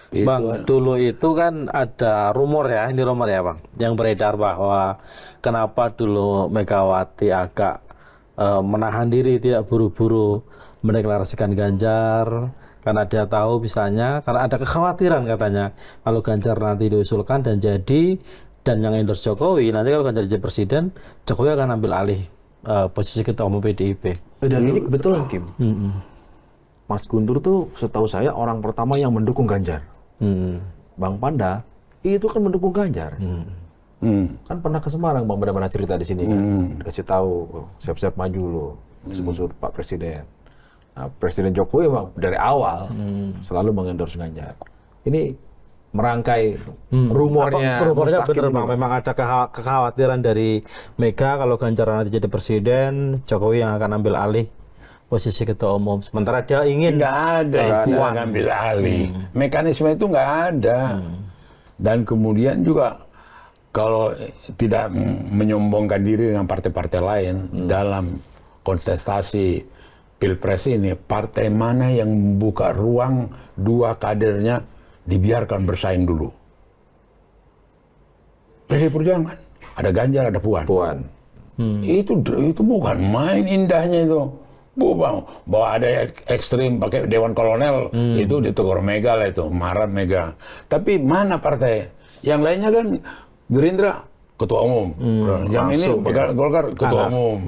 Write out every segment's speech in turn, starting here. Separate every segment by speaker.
Speaker 1: Bang, dulu itu kan ada rumor ya, ini rumor ya Bang, yang beredar bahwa kenapa dulu Megawati agak menahan diri, tidak buru-buru mendeklarasikan Ganjar, karena dia tahu misalnya, karena ada kekhawatiran katanya, kalau Ganjar nanti diusulkan dan jadi, dan yang endorse Jokowi, nanti kalau Ganjar jadi presiden, Jokowi akan ambil alih posisi ketua umum PDIP.
Speaker 2: Dan ini kebetulan Kim. Mas Guntur tuh setahu saya orang pertama yang mendukung Ganjar. Bang Panda itu kan mendukung Ganjar. Kan pernah ke Semarang Bang Panda pernah cerita di sini kan. Dikasih tahu siap-siap maju lo sebut Pak Presiden. Nah, Presiden Jokowi memang dari awal selalu mengendorse Ganjar. Ini merangkai rumornya.
Speaker 1: Rumornya benar Bang, memang ada kekhawatiran dari Mega kalau Ganjar nanti jadi presiden, Jokowi yang akan ambil alih posisi ketua umum. Sementara dia ingin
Speaker 3: nggak ada istilah ngambil alih. Mekanisme itu nggak ada. Dan kemudian juga kalau tidak menyombongkan diri dengan partai-partai lain dalam kontestasi Pilpres ini, partai mana yang membuka ruang dua kadernya dibiarkan bersaing dulu? PDI Perjuangan. Ada Ganjar, ada Puan. Itu bukan main indahnya itu. Bahwa ada ekstrim pakai Dewan Kolonel itu ditegur Mega lah itu, marah Mega. Tapi mana partai? Yang lainnya kan Gerindra ketua umum, yang
Speaker 2: langsung,
Speaker 3: ini Golkar ketua umum,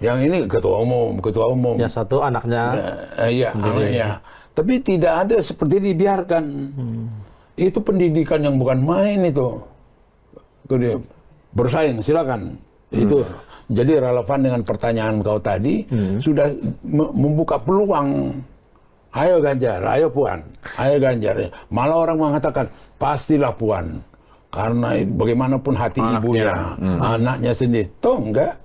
Speaker 3: yang ini ketua umum.
Speaker 1: Yang satu anaknya.
Speaker 3: Iya, anaknya. Tapi tidak ada seperti dibiarkan. Itu pendidikan yang bukan main itu. Bersaing, silakan. Itu jadi relevan dengan pertanyaan kau tadi, sudah membuka peluang. Ayo Ganjar, ayo Puan, ayo Ganjar. Malah orang mengatakan pastilah Puan, karena bagaimanapun hati ibunya, anaknya sendiri. Toh enggak.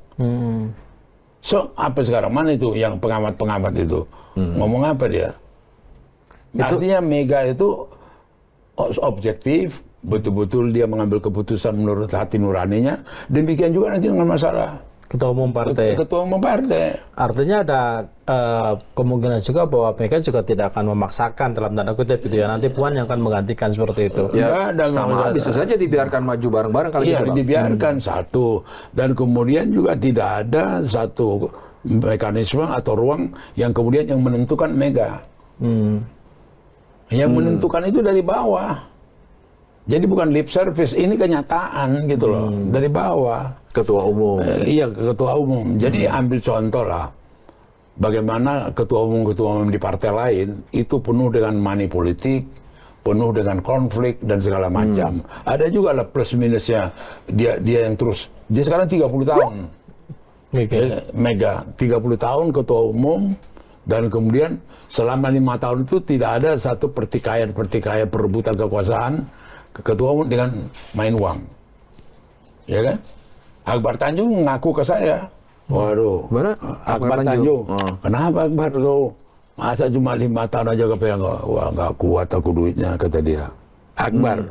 Speaker 3: So apa sekarang, mana itu yang pengamat-pengamat itu ngomong apa dia? Artinya Mega itu objektif, betul-betul dia mengambil keputusan menurut hati nuraninya. Demikian juga nanti dengan masalah
Speaker 1: Ketua umum partai.
Speaker 3: Ketua umum partai.
Speaker 1: Artinya ada kemungkinan juga bahwa Mega juga tidak akan memaksakan dalam tanda kutip gitu ya. Nanti Puan yang akan menggantikan seperti itu.
Speaker 2: Ya, sama bisa saja dibiarkan maju bareng-bareng kalau
Speaker 3: iya,
Speaker 2: gitu Bang.
Speaker 3: dibiarkan satu. Dan kemudian juga tidak ada satu mekanisme atau ruang yang kemudian yang menentukan Mega. Yang menentukan itu dari bawah. Jadi bukan lip service, ini kenyataan gitu loh, dari bawah.
Speaker 2: Ketua umum.
Speaker 3: Iya, ketua umum. Jadi ambil contoh lah, bagaimana ketua umum di partai lain itu penuh dengan money politik, penuh dengan konflik dan segala macam. Ada juga lah plus minusnya. Dia yang terus, dia sekarang 30 tahun. Mega 30 tahun ketua umum, dan kemudian selama 5 tahun itu tidak ada satu pertikaian perebutan kekuasaan ketua umum dengan main uang, ya kan? Akbar Tanjung ngaku ke saya, waduh,
Speaker 2: Mana?
Speaker 3: Akbar Tanjung, kenapa Akbar tuh? Masa cuma 5 tahun aja kepengen, wah nggak kuat aku duitnya, kata dia. Akbar.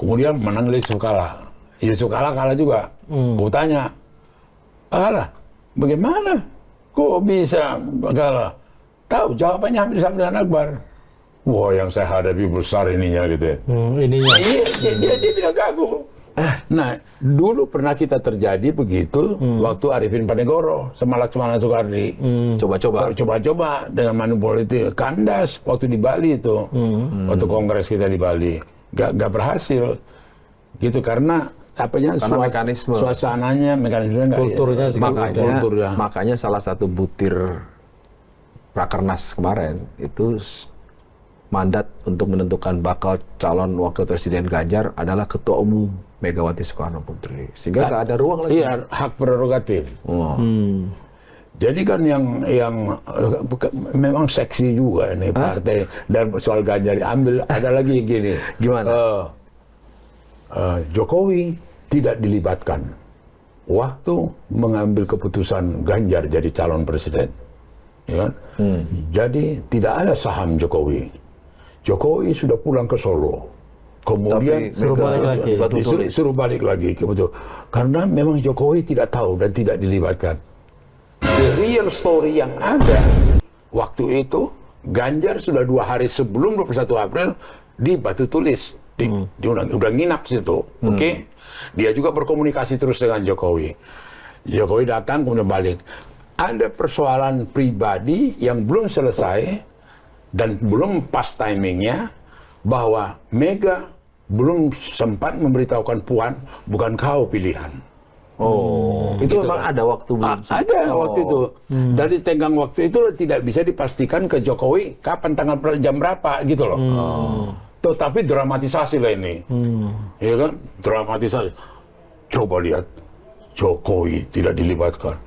Speaker 3: Kemudian menang Yusuf Kala. Yusuf Kala kalah juga. Gue tanya, kalah, bagaimana? Kok bisa kalah? Tahu jawabannya hampir sama dengan Akbar. Wah, yang saya hadapi besar ininya gitu ya.
Speaker 1: Ininya.
Speaker 3: Dia bilang gagu. Nah, dulu pernah kita terjadi begitu waktu Arifin Panegoro sama Laksmana Soekardi. Coba-coba dengan manipulasi kandas waktu di Bali itu. Waktu kongres kita di Bali. Gak berhasil. Gitu karena
Speaker 2: mekanisme.
Speaker 3: Suasananya, mekanisme
Speaker 1: kulturnya juga
Speaker 2: makanya salah satu butir Rakernas kemarin itu mandat untuk menentukan bakal calon wakil presiden Ganjar adalah ketua umum Megawati Soekarno Putri, sehingga tak ada ruang lagi.
Speaker 3: Iya, hak prerogatif. Jadi kan yang memang seksi juga nih partai, dan soal Ganjar diambil. Ada lagi gini.
Speaker 2: Gimana?
Speaker 3: Jokowi tidak dilibatkan waktu mengambil keputusan Ganjar jadi calon presiden, ya kan? Jadi tidak ada saham Jokowi. Jokowi sudah pulang ke Solo, kemudian suruh balik lagi, karena memang Jokowi tidak tahu dan tidak dilibatkan. The real story yang ada waktu itu Ganjar sudah 2 hari sebelum 21 April di Batu Tulis, udah nginap situ, oke? Dia juga berkomunikasi terus dengan Jokowi. Jokowi datang kemudian balik. Ada persoalan pribadi yang belum selesai dan belum pas timingnya, bahwa Mega belum sempat memberitahukan Puan, bukan kau pilihan.
Speaker 2: Oh, itu
Speaker 3: Gitu
Speaker 2: memang
Speaker 3: kan.
Speaker 2: ada waktu belum?
Speaker 3: Ada waktu itu. Dari tenggang waktu itu tidak bisa dipastikan ke Jokowi kapan, tanggal jam berapa gitu loh. Tetapi dramatisasi lah ini. Ya kan? Dramatisasi. Coba lihat, Jokowi tidak dilibatkan.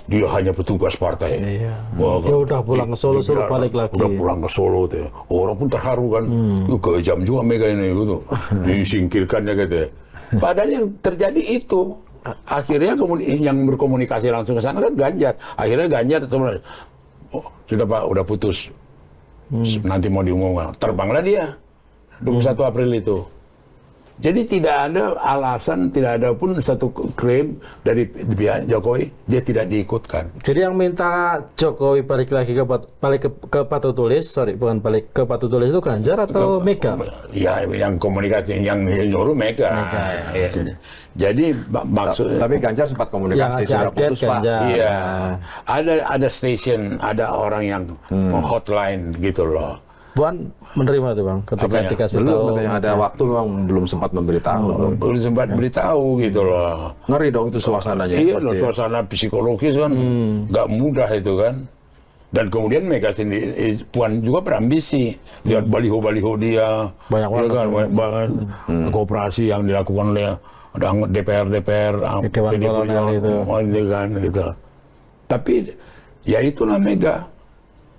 Speaker 3: Dia hanya petugas partai.
Speaker 1: Iya.
Speaker 3: Wah,
Speaker 1: Dia udah pulang ke Solo, suruh balik lagi.
Speaker 3: Udah pulang ke Solo tuh. Orang pun terharu kan. Kejam juga Mega ini gitu. Disingkirkannya gitu. Padahal yang terjadi itu, akhirnya kemudian yang berkomunikasi langsung ke sana kan Ganjar. Akhirnya Ganjar sebenarnya, oh, sudah Pak, udah putus. Nanti mau diumumkan. Terbanglah dia 21 April itu. Jadi tidak ada alasan, tidak ada pun satu klaim dari pihak Jokowi dia tidak diikutkan.
Speaker 1: Jadi yang minta Jokowi balik lagi ke Batu Tulis, bukan balik ke Batu Tulis itu Ganjar atau Mega?
Speaker 3: Ya, yang komunikasi, yang nyuruh Mega. Ya. Jadi maksud,
Speaker 2: Tapi Ganjar sempat
Speaker 1: Yang
Speaker 2: komunikasi
Speaker 1: ngasih
Speaker 2: secara
Speaker 1: update
Speaker 2: putus, Pak.
Speaker 1: Ganjar.
Speaker 3: iya, ada station, ada orang yang hotline gitu loh.
Speaker 1: Puan menerima tuh Bang, ketika
Speaker 3: Apanya?
Speaker 1: dikasih
Speaker 2: Belum,
Speaker 1: tahu.
Speaker 2: katanya ada waktu memang belum sempat memberitahu.
Speaker 3: Belum sempat beritahu gitu loh.
Speaker 2: Ngeri dong itu suasananya.
Speaker 3: Iya,
Speaker 2: pasti.
Speaker 3: suasana psikologis kan nggak mudah itu kan. Dan kemudian Mega sendiri, Puan juga berambisi. Lihat baliho-baliho dia,
Speaker 1: Banyak
Speaker 3: ya
Speaker 1: banget.
Speaker 3: kan, banyak kooperasi yang dilakukan oleh DPR,
Speaker 1: Dewan
Speaker 3: PDI
Speaker 1: Kolonel
Speaker 3: Perjuangan,
Speaker 1: itu.
Speaker 3: kan, gitu. Tapi ya itulah Mega.